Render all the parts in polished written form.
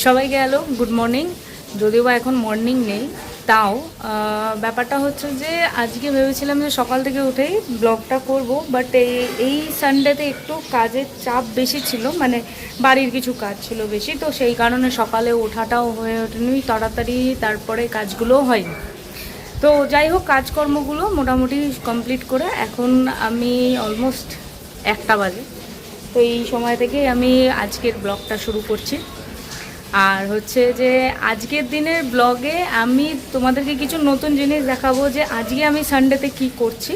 সবাইকে hello, good morning. যদিও বা এখন মর্নিং নেই, তাও ব্যাপারটা হচ্ছে যে আজকে ভেবেছিলাম যে সকাল থেকে উঠেই ব্লগটা করব, বাট এই সানডেতে একটু কাজের চাপ বেশি ছিল, মানে বাড়ির কিছু কাজ ছিল বেশি, তো সেই কারণে সকালে ওঠাটাও হয়ে ওঠেনি তাড়াতাড়ি, তারপরে কাজগুলোও হয়নি। তো যাই হোক, কাজকর্মগুলো মোটামুটি কমপ্লিট করে এখন আমি অলমোস্ট 1টা বাজে, তো এই সময় থেকেই আমি আজকের ব্লগটা শুরু করছি। আর হচ্ছে যে আজকের দিনের ব্লগে আমি তোমাদেরকে কিছু নতুন জিনিস দেখাবো যে আজকে আমি সানডেতে কি করছি,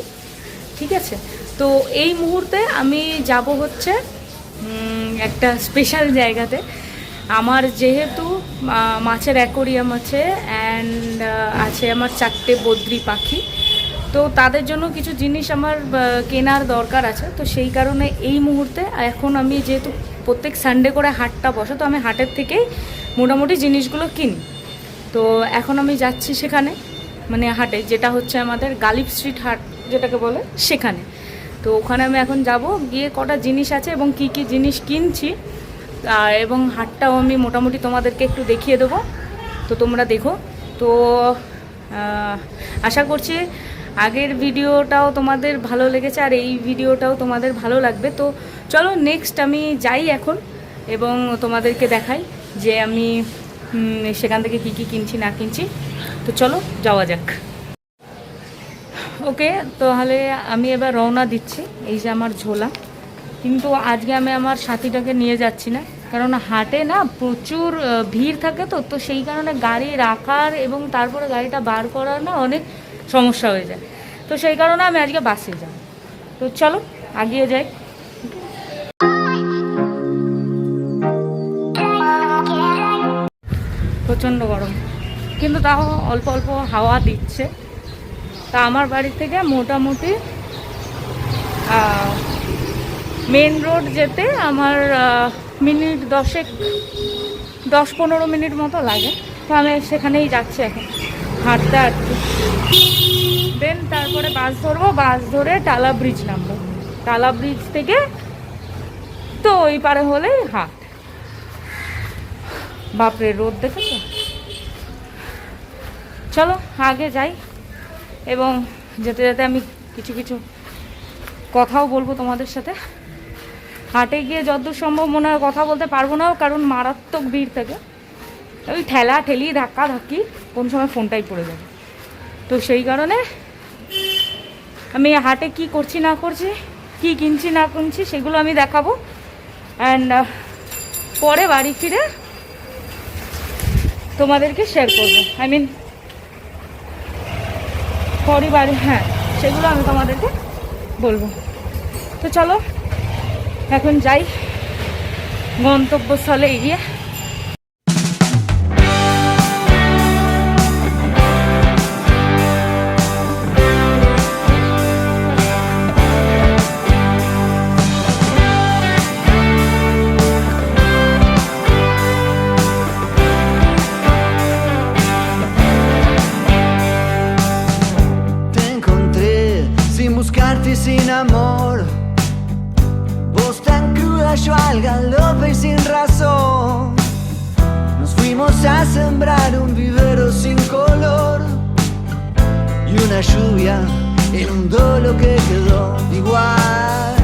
ঠিক আছে? তো এই মুহূর্তে আমি যাব হচ্ছে একটা স্পেশাল জায়গাতে। আমার যেহেতু মাছের অ্যাকোরিয়াম আছে অ্যান্ড আছে আমার 4টে বদ্রি পাখি, তো তাদের জন্য কিছু জিনিস আমার কেনার দরকার আছে। তো সেই কারণে এই মুহূর্তে এখন আমি যেহেতু প্রত্যেক সানডে করে হাটটা বসে, তো আমি হাটের থেকেই মোটামুটি জিনিসগুলো কিনি। তো এখন আমি যাচ্ছি সেখানে, মানে হাটে, যেটা হচ্ছে আমাদের গালিব স্ট্রিট হাট যেটাকে বলে, সেখানে। তো ওখানে আমি এখন যাব, গিয়ে কটা জিনিস আছে এবং কি কি জিনিস কিনছি, এবং হাটটাও আমি মোটামুটি তোমাদেরকে একটু দেখিয়ে দেবো, তো তোমরা দেখো। তো আশা করছি আগের ভিডিওটাও তোমাদের ভালো লেগেছে আর এই ভিডিওটাও তোমাদের ভালো লাগবে। তো চলো নেক্সট আমি যাই এখন এবং তোমাদেরকে দেখাই যে আমি সেখান থেকে কি কি কিনছি না কিনছি। তো চলো যাওয়া যাক। ওকে, তাহলে আমি এবার রওনা দিচ্ছি। এই যে আমার ঝোলা, কিন্তু আজকে আমি আমার সাথীটাকে নিয়ে যাচ্ছি না, কারণ হাটে না প্রচুর ভিড় থাকে, তো সেই কারণে গাড়ি রাখার এবং তারপরে গাড়িটা বার করার না অনেক সমস্যা হয়ে যায়। তো সেই কারণে আমি আজকে বাসে যাব। তো চলো আগিয়ে যাই। প্রচণ্ড গরম, কিন্তু তাও অল্প অল্প হাওয়া দিচ্ছে। তা আমার বাড়ি থেকে মোটামুটি মেন রোড যেতে আমার মিনিট 10-15 মিনিট মতো লাগে। তো আমি সেখানেই যাচ্ছি এখন হাঁটতে হাঁটতে। দেন তারপরে বাস ধরবো, বাস ধরে টালা ব্রিজ নামবো। টালা ব্রিজ থেকে তো ওই পারে হলেই হাট। বাপরে, রোদ দেখেছো? চলো আগে যাই, এবং যেতে যেতে আমি কিছু কিছু কথাও বলবো তোমাদের সাথে। হাটে গিয়ে যতদূর সম্ভব মনে হয় কথা বলতে পারবো না, কারণ মারাত্মক ভিড় থাকে। ওই ঠেলা ঠেলি ধাক্কা ধাক্কি কোন সময় ফোনটাই পড়ে যাবে। তো সেই কারণে আমি হাটে কি করছি না করছি, কি কিনছি না কিনছি, সেগুলো আমি দেখাবো। অ্যান্ড পরে বাড়ি ফিরে তোমাদেরকে শেয়ার করবো। পরে বাড়ি, হ্যাঁ, সেগুলো আমি তোমাদেরকে বলবো। তো চলো এখন যাই গন্তব্যস্থলে এগিয়ে। Sin amor, vos tan cruda, yo al galope y sin razón. Nos fuimos a sembrar un vivero sin color y una lluvia inundó lo que quedó. Igual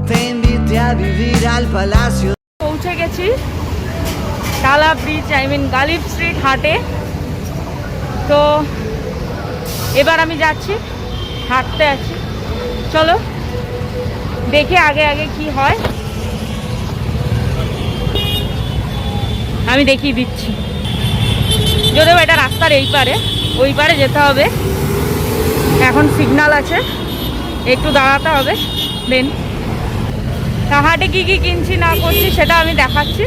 te invité a vivir al palacio. পৌঁছে গেছি টালা bridge, Ghalib street হাটে। তো এবার আমি যাচ্ছি, হাঁটতে আছি। চলো দেখে আগে আগে কি হয় আমি দেখিয়ে দিচ্ছি। যদিও এটা রাস্তার এই পারে, ওই পারে যেতে হবে। এখন সিগন্যাল আছে, একটু দাঁড়াতে হবে। দেন হাটে কি কি কিনছি না করছি সেটা আমি দেখাচ্ছি।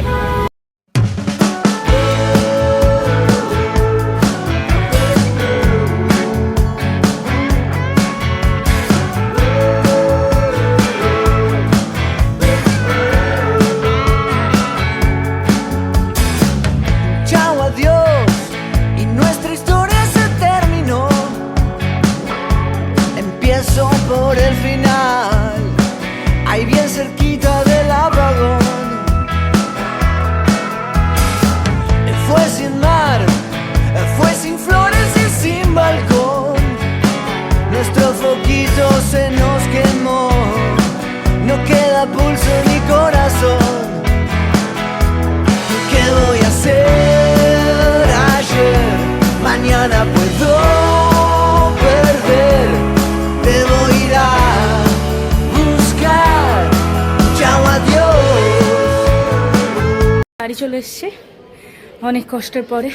Por el final, ahí bien cerquita del apagón, বাড়ি চলে এসেছি অনেক কষ্টের পরে।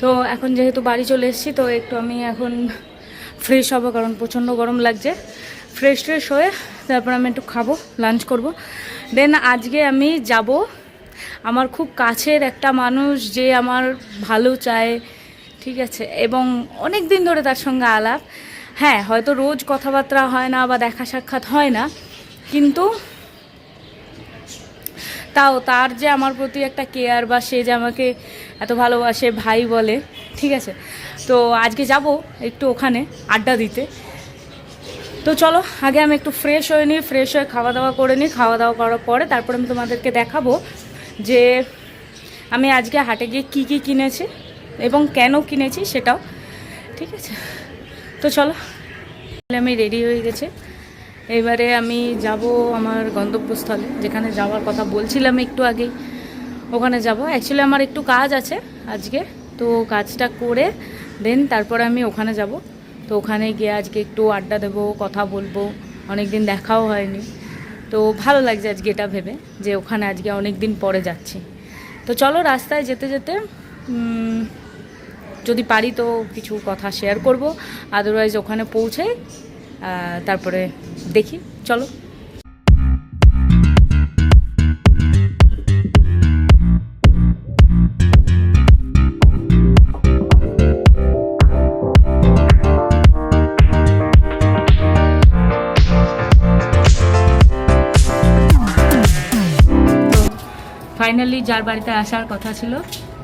তো এখন যেহেতু বাড়ি চলে এসেছি তো একটু আমি এখন ফ্রেশ হবো, কারণ প্রচণ্ড গরম লাগছে। ফ্রেশ হয়ে তারপর আমি একটু খাবো, লাঞ্চ করব। দেন আজকে আমি যাব আমার খুব কাছের একটা মানুষ যে আমার ভালো চায়, ঠিক আছে, এবং অনেক দিন ধরে তার সঙ্গে আলাপ। হ্যাঁ, হয়তো রোজ কথাবার্তা হয় না বা দেখা সাক্ষাৎ হয় না, কিন্তু তাও তার যে আমার প্রতি একটা কেয়ার বা সে যে আমাকে এত ভালোবাসে, ভাই বলে, ঠিক আছে। তো আজকে যাব একটু ওখানে আড্ডা দিতে। তো চলো আগে আমি একটু ফ্রেশ হয়ে নিই, ফ্রেশ হয়ে খাওয়া দাওয়া করে নিই। খাওয়া দাওয়া করার পরে তারপর আমি তোমাদেরকে দেখাবো যে আমি আজকে হাটে গিয়ে কী কী কিনেছি এবং কেন কিনেছি সেটাও, ঠিক আছে। তো চলো, আমি রেডি হয়ে গেছি। এবারে আমি যাব আমার গন্তব্যস্থলে, যেখানে যাওয়ার কথা বলছিলাম একটু আগেই, ওখানে যাব। অ্যাকচুয়ালি আমার একটু কাজ আছে আজকে, তো কাজটা করে দেন তারপরে আমি ওখানে যাব। তো ওখানে গিয়ে আজকে একটু আড্ডা দেবো, কথা বলবো, অনেক দিন দেখাও হয়নি। তো ভালো লাগছে আজকে এটা ভেবে যে ওখানে আজকে অনেক দিন পরে যাচ্ছি। তো চলো, রাস্তায় যেতে যেতে যদি পারি তো কিছু কথা শেয়ার করব, আদারওয়াইজ ওখানে পৌঁছে তারপরে দেখি। চলো। ফাইনালি যার বাড়িতে আসার কথা ছিল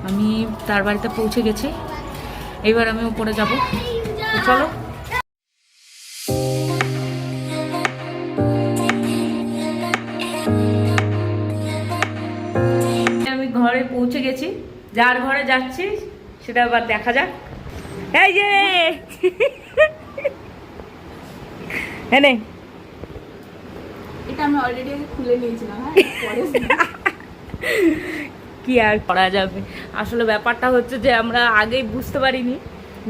আমি তার বাড়িতে পৌঁছে গেছি। এবার আমি উপরে যাব। চলো। আমি ঘরে পৌঁছে গেছি, যার ঘরে যাচ্ছি সেটা আবার দেখা যাক। এই যে হ্যাঁ, এটা আমি অলরেডি খুলে নিয়েছিলাম। হ্যাঁ, পরে কি আর করা যাবে। আসলে ব্যাপারটা হচ্ছে যে আমরা আগেই বুঝতে পারিনি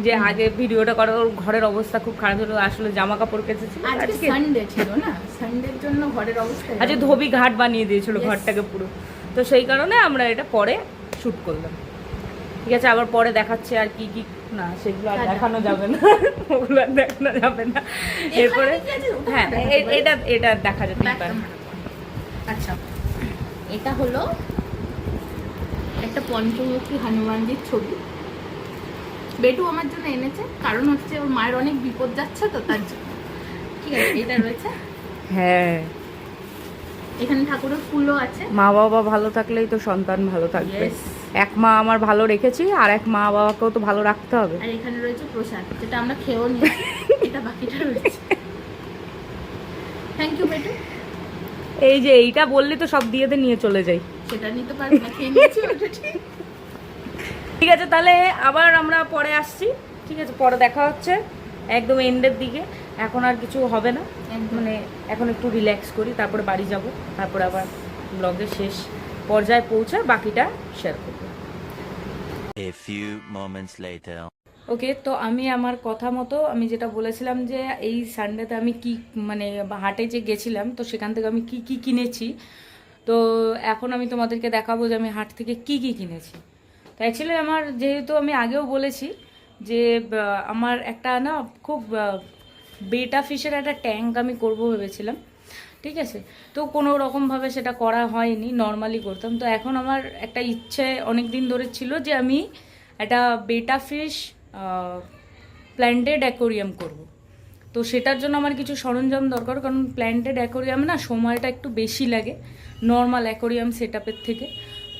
যে আগে ভিডিওটা করার ঘরের অবস্থা খুব খারাপ হলো। আসলে জামা কাপড় কেচেছিল, আজকে সানডে ছিল না, সানডের জন্য ঘরের অবস্থা আজকে ধোবি ঘাট বানিয়ে দিয়েছিল ঘরটাকে পুরো। তো সেই কারণে আমরা এটা পরে শ্যুট করলাম, ঠিক আছে। আবার পরে দেখাচ্ছে আর কি কি না, সেগুলো আর দেখানো যাবে না, ওগুলো আর দেখানো যাবে না। এরপরে হ্যাঁ, এটা এটা দেখা যেতে পারে। আচ্ছা, এটা হলো একটা পঞ্চমুখী হনুমানজির ছবি। বেটু আমার জন্য এনেছে, কারণ হচ্ছে ওর মায়ের অনেক বিপদ যাচ্ছে তো তার জন্য, ঠিক আছে। এটা রয়েছে, হ্যাঁ, এখানে ঠাকুরের ফুলও আছে। মা বাবা ভালো থাকলেই তো সন্তান ভালো থাকবে। Yes. এক মা আমার ভালো রেখেছি, আর এক মা বাবাকেও তো ভালো রাখতে হবে। আর এখানে রয়েছে প্রসাদ, যেটা আমরা খেয়েও নিয়েছি। এটা বাকিটা রয়েছে। থ্যাংক ইউ বেটু। এই যে এইটা বললি তো সব দিয়ে নিয়ে চলে যাই। সেটা নিতে পারবি না, খেয়ে নিয়েছি ওটা, ঠিক। ঠিক আছে, তাহলে আবার আমরা পরে আসছি, ঠিক আছে। পরে দেখা হচ্ছে একদম এন্ডের দিকে। এখন আর কিছু হবে না, মানে এখন একটু রিল্যাক্স করি, তারপরে বাড়ি যাব, তারপরে আবার ব্লগের শেষ পর্যায়ে পৌঁছে বাকিটা শেয়ার করব। A few moments later. ওকে, তো আমি আমার কথা মতো আমি যেটা বলেছিলাম যে এই সানডেতে আমি কি মানে হাটে যে গেছিলাম, তো সেখান থেকে আমি কি কি কিনেছি, তো এখন আমি তোমাদেরকে দেখাবো যে আমি হাট থেকে কি কি কিনেছি। তো অ্যাকচুয়ালি আমার, যেহেতু আমি আগেও বলেছি যে আমার একটা না খুব বেটা ফিশের একটা ট্যাঙ্ক আমি করব ভেবেছিলাম, ঠিক আছে। তো কোনো রকমভাবে সেটা করা হয়নি, নর্মালি করতাম। তো এখন আমার একটা ইচ্ছে অনেক দিন ধরে ছিল যে আমি একটা বেটা ফিশ প্ল্যান্টেড অ্যাকোরিয়াম করব। তো সেটার জন্য আমার কিছু সরঞ্জাম দরকার, কারণ প্ল্যান্টেড অ্যাকোরিয়ামে না সময়টা একটু বেশি লাগে নর্মাল অ্যাকোরিয়াম সেট আপের থেকে।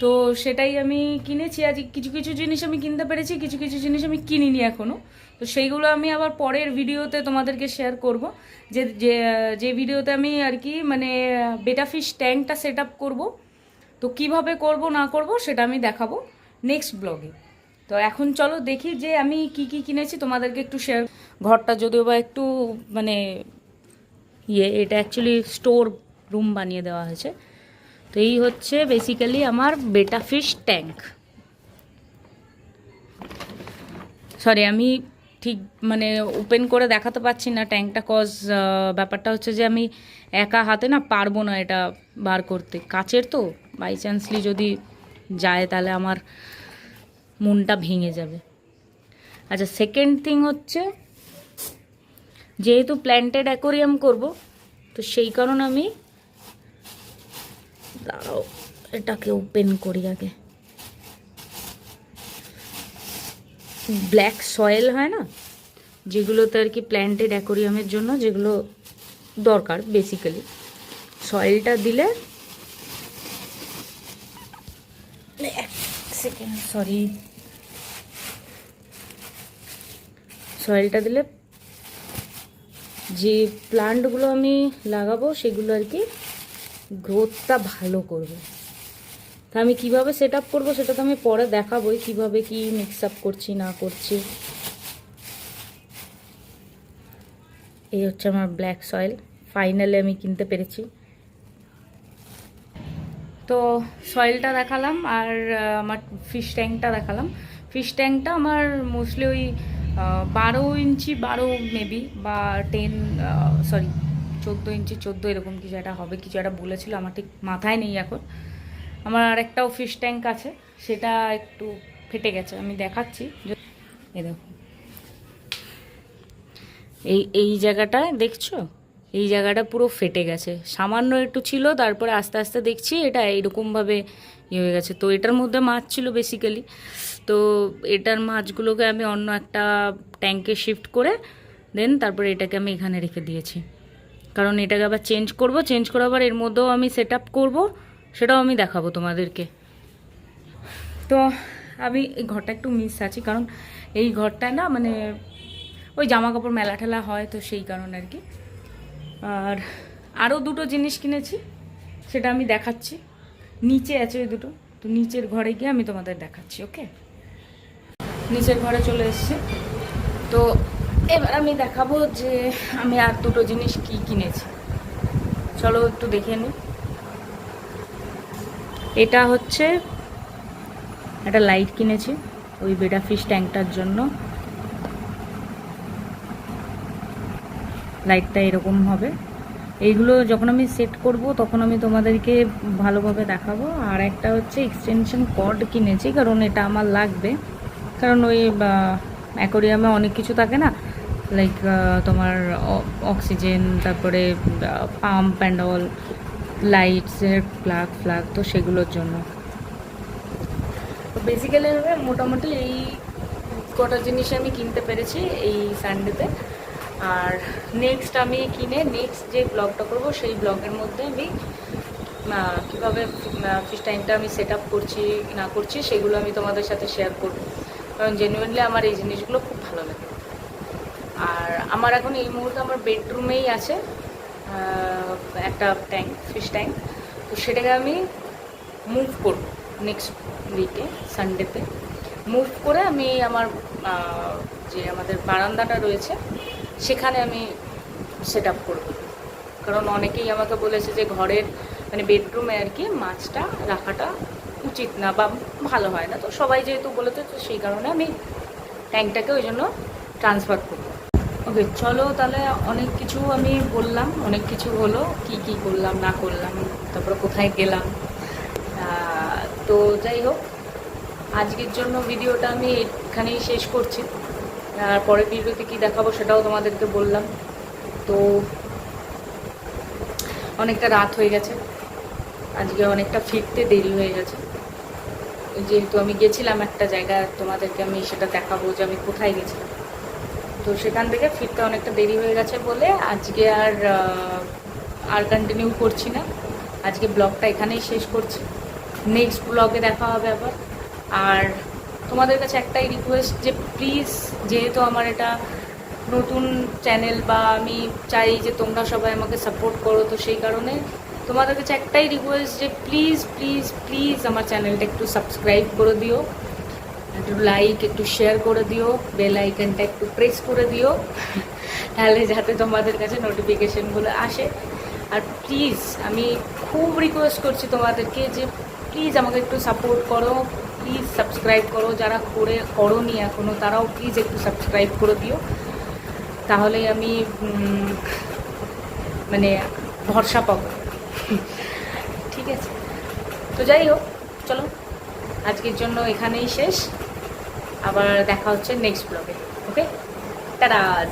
তো সেটাই আমি কিনেছি। আজ কিছু কিছু জিনিস আমি কিনতে পেরেছি, কিছু কিছু জিনিস আমি কিনিনি এখনও। তো সেইগুলো আমি আবার পরের ভিডিওতে তোমাদেরকে শেয়ার করব, যে যে ভিডিওতে আমি আর কি মানে বেটা ফিশ ট্যাঙ্কটা সেট আপ করবো। তো কীভাবে করব না করব সেটা আমি দেখাবো নেক্সট ব্লগে। তো এখন চলো দেখি যে আমি কি কি কিনেছি, তোমাদেরকে একটু শেয়ার। ঘরটা যদিও বা একটু মানে এটা অ্যাকচুয়ালি স্টোর রুম বানিয়ে দেওয়া হয়েছে। তো এই হচ্ছে বেসিক্যালি আমার বেটা ফিশ ট্যাঙ্ক। সরি, আমি ঠিক মানে ওপেন করে দেখাতে পারছি না ট্যাঙ্কটা, কজ ব্যাপারটা হচ্ছে যে আমি একা হাতে না পারবো না এটা বার করতে, কাচের তো, বাই চান্সলি যদি যায় তাহলে আমার মনটা ভেঙে যাবে। আচ্ছা, সেকেন্ড থিং হচ্ছে, যেহেতু প্ল্যান্টেড অ্যাকোরিয়াম করব, তো সেই কারণে আমি দাঁড়াও এটাকে ওপেন করি আগে। ব্ল্যাক সয়েল হয় না, যেগুলোতে আর কি প্ল্যান্টেড অ্যাকোরিয়ামের জন্য যেগুলো দরকার বেসিক্যালি, সয়েলটা দিলে, এক সেকেন্ড সরি, সয়েলটা দিলে যে প্লান্টগুলো আমি লাগাবো সেগুলো আর কি গ্রোথটা ভালো করবে। তা আমি কীভাবে সেট আপ করবো সেটা তো আমি পরে দেখাবোই, কীভাবে কি মিক্স আপ করছি না করছি। এই হচ্ছে আমার ব্ল্যাক সয়েল, ফাইনালি আমি কিনতে পেরেছি। তো সয়েলটা দেখালাম, আর আমার ফিশ ট্যাঙ্কটা দেখালাম। ফিশ ট্যাঙ্কটা আমার মোস্টলি ওই 12 ইঞ্চি 12 মেবি, বা 14 ইঞ্চি 14 এরকম কিছু একটা হবে, কিছু একটা বলেছিল, আমার ঠিক মাথায় নেই এখন। আমার আরেকটাও ফিশ ট্যাঙ্ক আছে, সেটা একটু ফেটে গেছে, আমি দেখাচ্ছি। এই দেখো, এই জায়গাটা দেখছো, এই জায়গাটা পুরো ফেটে গেছে, সামান্য একটু ছিল, তারপরে আস্তে আস্তে দেখছি এটা এইরকমভাবে ইয়ে হয়ে গেছে। তো এটার মধ্যে মাছ ছিল বেসিক্যালি, তো এটার মাছগুলোকে আমি অন্য একটা ট্যাঙ্কে শিফট করে দেন তারপরে এটাকে আমি এখানে রেখে দিয়েছি, কারণ এটাকে আবার চেঞ্জ করে আবার এর মধ্যেও আমি সেট আপ করবো, সেটাও আমি দেখাবো তোমাদেরকে। তো আমি এই ঘরটা একটু মিস আছি, কারণ এই ঘরটায় না মানে ওই জামা কাপড় মেলা ঠেলা হয়, তো সেই কারণে আর কি। আর আরও দুটো জিনিস কিনেছি, সেটা আমি দেখাচ্ছি, নিচে আছে ওই দুটো, তো নিচের ঘরে গিয়ে আমি তোমাদের দেখাচ্ছি। ওকে, নিচের ঘরে চলে এসেছি, তো এবার আমি দেখাবো যে আমি আর দুটো জিনিস কি কিনেছি, চলো একটু দেখে নিই। এটা হচ্ছে একটা লাইট কিনেছি ওই বেটা ফিশ ট্যাঙ্কটার জন্য। লাইটটা এরকম হবে, এইগুলো যখন আমি সেট করব তখন আমি তোমাদেরকে ভালোভাবে দেখাবো। আর একটা হচ্ছে এক্সটেনশন কর্ড কিনেছি, কারণ এটা আমার লাগবে, কারণ ওই অ্যাকোরিয়ামে অনেক কিছু থাকে না, লাইক তোমার অক্সিজেন, তারপরে পাম্প অ্যান্ড অল, লাইটসের ফ্লাগ, তো সেগুলোর জন্য। তো বেসিক্যালি মোটামুটি এই কটা জিনিস আমি কিনতে পেরেছি এই সানডেতে। আর নেক্সট আমি কিনে নেক্সট যে ব্লগটা করব সেই ব্লগের মধ্যে আমি কীভাবে ফিশ ট্যাঙ্কটা আমি সেট আপ করছি না করছি সেগুলো আমি তোমাদের সাথে শেয়ার করব, কারণ জেনুইনলি আমার এই জিনিসগুলো খুব ভালো লাগে। আর আমার এখন এই মুহূর্তে আমার বেডরুমেই আছে একটা ট্যাঙ্ক, ফিশ ট্যাঙ্ক, তো সেটাকে আমি মুভ করব নেক্সট উইকে সানডেতে। মুভ করে আমি আমার যে আমাদের বারান্দাটা রয়েছে সেখানে আমি সেট আপ করবো, কারণ অনেকেই আমাকে বলেছে যে ঘরের মানে বেডরুমে আর কি মাছটা রাখাটা উচিত না বা ভালো হয় না, তো সবাই যেহেতু বলেছে তো সেই কারণে আমি ট্যাঙ্কটাকে ওই জন্য ট্রান্সফার করবো। ওকে, চলো তাহলে অনেক কিছু আমি বললাম, অনেক কিছু হলো, কি করলাম না করলাম, তারপরে কোথায় গেলাম। তো যাই হোক, আজকের জন্য ভিডিওটা আমি এখানেই শেষ করছি। আর পরের ভিডিওতে কী দেখাবো সেটাও তোমাদেরকে বললাম। তো অনেকটা রাত হয়ে গেছে, আজকে অনেকটা ফিরতে দেরি হয়ে গেছে, যেহেতু আমি গেছিলাম একটা জায়গায়, তোমাদেরকে আমি সেটা দেখাবো যে আমি কোথায় গেছিলাম। তো সেখান থেকে ফিরতে অনেকটা দেরি হয়ে গেছে বলে আজকে আর কন্টিনিউ করছি না, আজকে ব্লগটা এখানেই শেষ করছি। নেক্সট ব্লগে দেখা হবে আবার। আর তোমাদের কাছে একটাই রিকোয়েস্ট যে প্লিজ, যেহেতু আমার এটা নতুন চ্যানেল বা আমি চাই যে তোমরা সবাই আমাকে সাপোর্ট করো, তো সেই কারণে তোমাদের কাছে একটাই রিকোয়েস্ট যে প্লিজ প্লিজ প্লিজ আমার চ্যানেলটা একটু সাবস্ক্রাইব করে দিও, একটু লাইক, একটু শেয়ার করে দিও, বেল আইকনটা একটু প্রেস করে দিও, তাহলে যাতে তোমাদের কাছে নোটিফিকেশনগুলো আসে। আর প্লিজ আমি খুব রিকোয়েস্ট করছি তোমাদেরকে যে প্লিজ আমাকে একটু সাপোর্ট করো, প্লিজ সাবস্ক্রাইব করো, যারা করোনি এখনও তারাও প্লিজ একটু সাবস্ক্রাইব করে দিও, তাহলে আমি মানে ভরসা পাবো। ঠিক আছে, তো যাই হোক, চলো আজকের জন্য এখানেই শেষ। আবার দেখা হচ্ছে নেক্সট ব্লগে। ওকে, টাটা।